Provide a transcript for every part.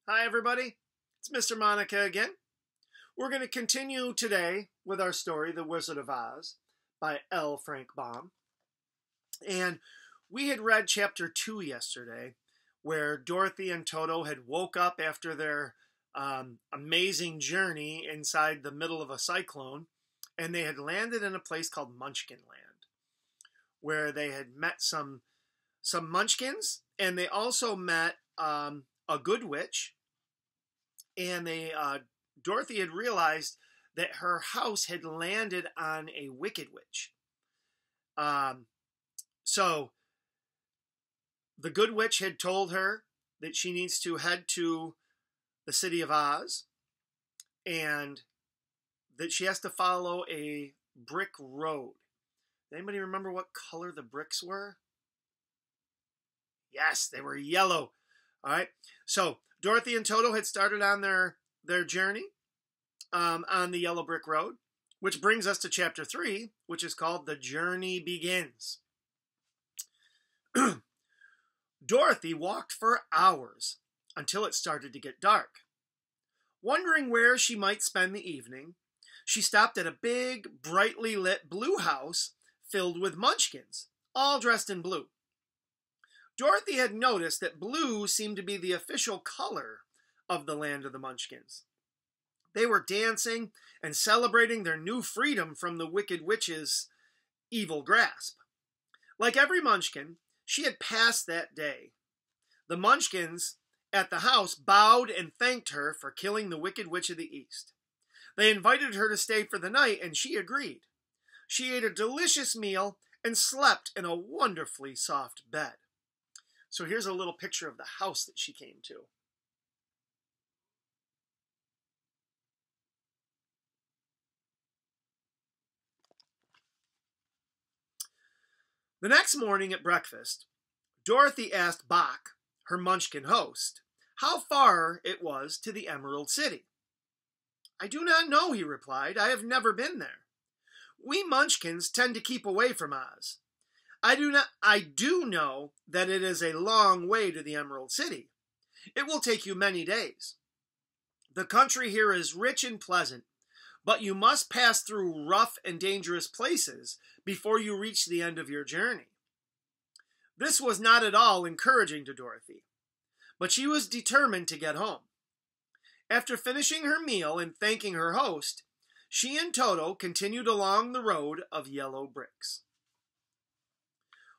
Hi, everybody. It's Mr. Monica again. We're going to continue today with our story, The Wizard of Oz, by L. Frank Baum. And we had read chapter 2 yesterday, where Dorothy and Toto had woke up after their amazing journey inside the middle of a cyclone, and they had landed in a place called Munchkin Land, where they had met some munchkins, and they also met a good witch, and Dorothy had realized that her house had landed on a wicked witch. So the good witch had told her that she needs to head to the city of Oz, and that she has to follow a brick road. Anybody remember what color the bricks were? Yes, they were yellow. All right. So Dorothy and Toto had started on their journey on the yellow brick road, which brings us to chapter 3, which is called The Journey Begins. Dorothy walked for hours until it started to get dark. Wondering where she might spend the evening, she stopped at a big, brightly lit blue house filled with munchkins, all dressed in blue. Dorothy had noticed that blue seemed to be the official color of the land of the Munchkins. They were dancing and celebrating their new freedom from the Wicked Witch's evil grasp. Like every Munchkin, she had passed that day. The Munchkins at the house bowed and thanked her for killing the Wicked Witch of the East. They invited her to stay for the night, and she agreed. She ate a delicious meal and slept in a wonderfully soft bed. So here's a little picture of the house that she came to. The next morning at breakfast, Dorothy asked Bach, her Munchkin host, how far it was to the Emerald City. I do not know, he replied. I have never been there. We Munchkins tend to keep away from Oz. I do know that it is a long way to the Emerald City. It will take you many days. The country here is rich and pleasant, but you must pass through rough and dangerous places before you reach the end of your journey. This was not at all encouraging to Dorothy, but she was determined to get home. After finishing her meal and thanking her host, she and Toto continued along the road of yellow bricks.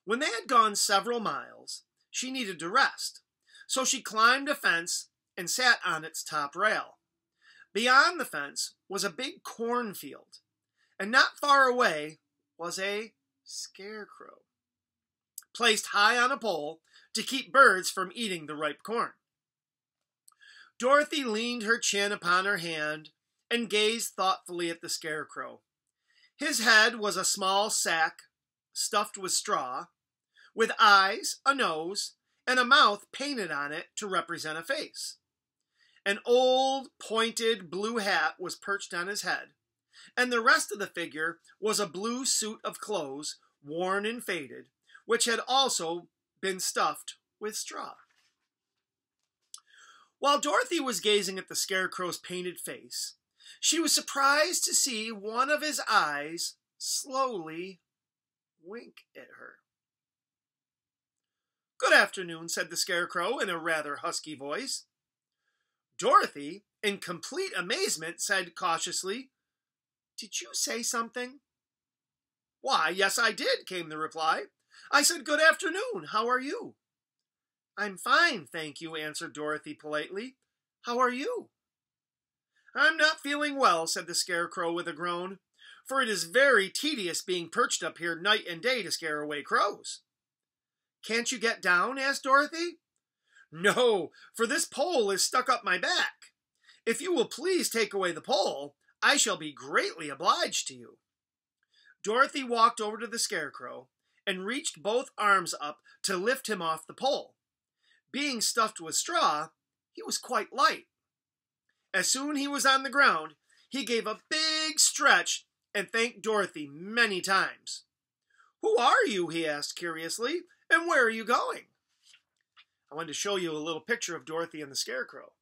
When they had gone several miles, she needed to rest, so she climbed a fence and sat on its top rail. Beyond the fence was a big cornfield, and not far away was a scarecrow, placed high on a pole to keep birds from eating the ripe corn. Dorothy leaned her chin upon her hand and gazed thoughtfully at the scarecrow. His head was a small sack stuffed with straw, with eyes, a nose, and a mouth painted on it to represent a face. An old, pointed blue hat was perched on his head, and the rest of the figure was a blue suit of clothes, worn and faded, which had also been stuffed with straw. While Dorothy was gazing at the Scarecrow's painted face, she was surprised to see one of his eyes slowly wink at her. Good afternoon, said the Scarecrow in a rather husky voice. Dorothy, in complete amazement, said cautiously, Did you say something? Why, yes, I did, came the reply. I said, Good afternoon, how are you? I'm fine, thank you, answered Dorothy politely. How are you? I'm not feeling well, said the Scarecrow with a groan, for it is very tedious being perched up here night and day to scare away crows. Can't you get down? Asked Dorothy. No, for this pole is stuck up my back. If you will please take away the pole, I shall be greatly obliged to you. Dorothy walked over to the Scarecrow and reached both arms up to lift him off the pole. Being stuffed with straw, he was quite light. As soon as he was on the ground, he gave a big stretch and thanked Dorothy many times. Who are you? He asked curiously, and where are you going? I wanted to show you a little picture of Dorothy and the Scarecrow.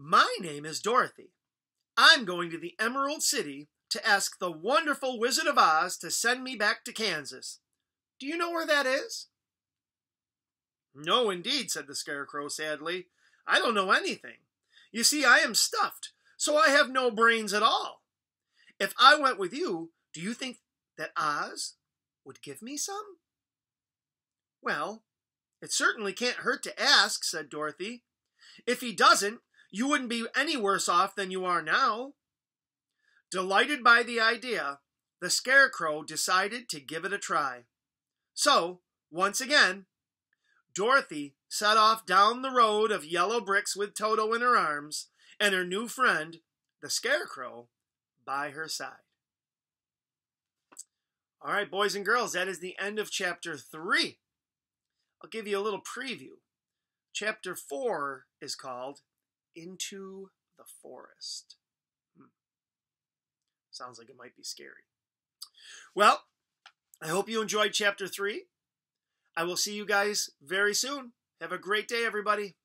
My name is Dorothy. I'm going to the Emerald City to ask the wonderful Wizard of Oz to send me back to Kansas. Do you know where that is?" "No, indeed," said the Scarecrow sadly. "I don't know anything. You see, I am stuffed, so I have no brains at all. If I went with you, do you think that Oz would give me some?" "Well, it certainly can't hurt to ask," said Dorothy. "If he doesn't, you wouldn't be any worse off than you are now." Delighted by the idea, the Scarecrow decided to give it a try. So, once again, Dorothy set off down the road of yellow bricks with Toto in her arms and her new friend, the Scarecrow, by her side. All right, boys and girls, that is the end of Chapter 3. I'll give you a little preview. Chapter 4 is called Into the Forest. Sounds like it might be scary. Well, I hope you enjoyed Chapter 3. I will see you guys very soon. Have a great day, everybody.